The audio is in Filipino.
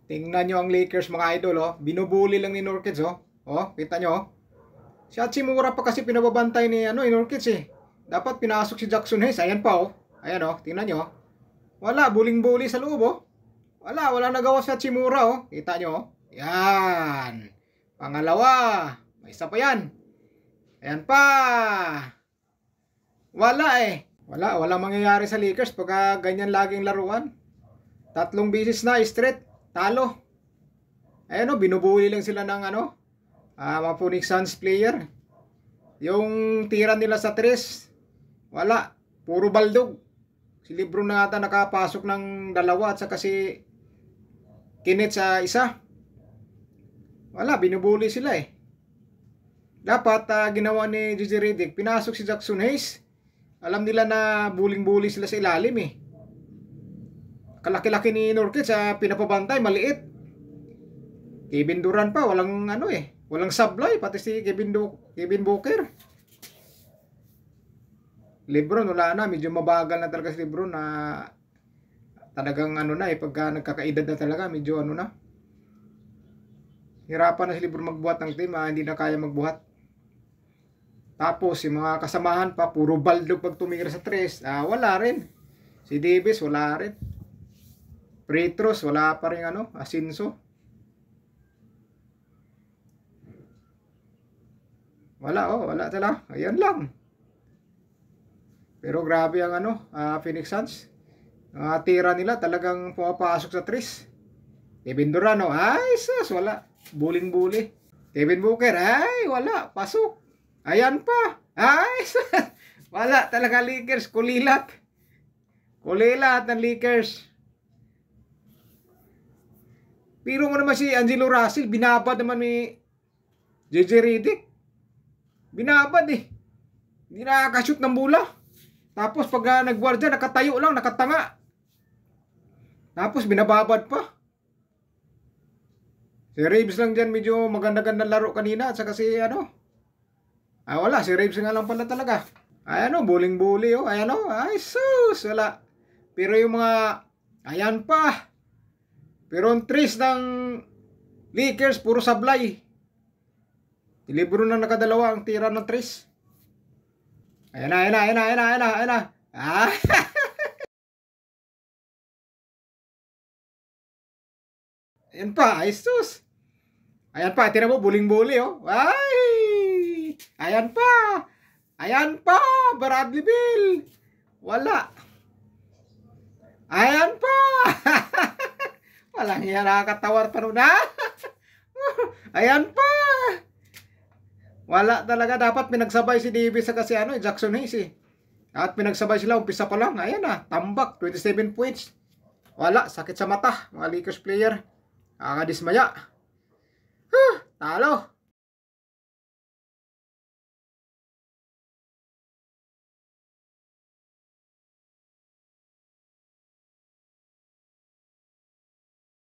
Tingnan nyo ang Lakers mga idol, oh. Binubuli lang ni Nurkic, oh. Oh, kita nyo, oh. Si Hachimura pa kasi pinababantay ni Nurkic, eh. Dapat pinasok si Jackson Hayes. Ayan pa, oh. Ayan, oh. Tingnan nyo, oh. Wala, buling-buli sa loob, oh. Wala nagawa si Hachimura, oh. Kita nyo, oh. Yan. Pangalawa. May isa pa yan. Ayan pa. Wala, eh. Walang mangyayari sa Lakers pagka ganyan laging laruan. 3 beses na straight talo. Ayan, oh, binubuli lang sila ng mga Phoenix Suns player. Yung tira nila sa 3, wala, puro baldog. Si Lebron na ata nakapasok ng 2 at saka si Kenneth sa 1. Wala, binubuli sila, eh. Dapat ginawa ni Gigi Redick, pinasok si Jackson Hayes. Alam nila na buling-buli sila sa ilalim, eh. Kalaki-laki ni Nurkic, pinapabantay, maliit. Kevin Durant pa, walang walang sablay, pati si Kevin Booker. Lebron, wala na, medyo mabagal na talaga si Lebron na talagang pagka nagkakaedad na talaga, medyo na. Hirapan na si Lebron magbuhat ng team, hindi na kaya magbuhat. Tapos, yung mga kasamahan pa, puro baldog pag tumira sa 3, wala rin. Si Davis, wala rin. Petros, wala pa rin Asinso. Wala talaga. Ayan lang. Pero grabe ang Phoenix Suns. Tira nila talagang pumapasok sa 3. Kevin Durant, ay sus, wala. Buling-buli. Kevin Booker, ay wala. Pasok. Ayan pa. Ay sus. Wala talaga Lakers. Kulilat ng Lakers. Pero mo naman si Angelo Russell, binabad naman ni JJ Redick. Binabad, eh. Hindi nakakashoot ng bola. Tapos pag nagwardya, nakatayo lang, nakatanga. Tapos binababad pa. Si Reeves lang dyan, medyo maganda-ganda laro kanina. At saka si wala, si Reeves nga lang pala talaga. Ayan, buling-buli, oh. Ayan, ay sus, wala. Pero yung mga, ayan pa. Pero ang 3 ng Lakers, puro sablay. Lebron na nakadalawa ang tira ng 3. Ayan na. Ayan pa, ay sus. Ayan pa, tira mo, buling-buli, oh. Ay! Ayan pa, Bradley Beal. Wala. Ayan pa. Walang yan, nakakatawar pa rin, ha? Ayan pa. Wala talaga, dapat pinagsabay si Davis sa kasi Jackson Hayes, eh. At pinagsabay sila, umpisa pa lang. Ayan na, tambak, 27 points. Wala, sakit sa mata, mga Lakers player. Nakakadismaya. Talo.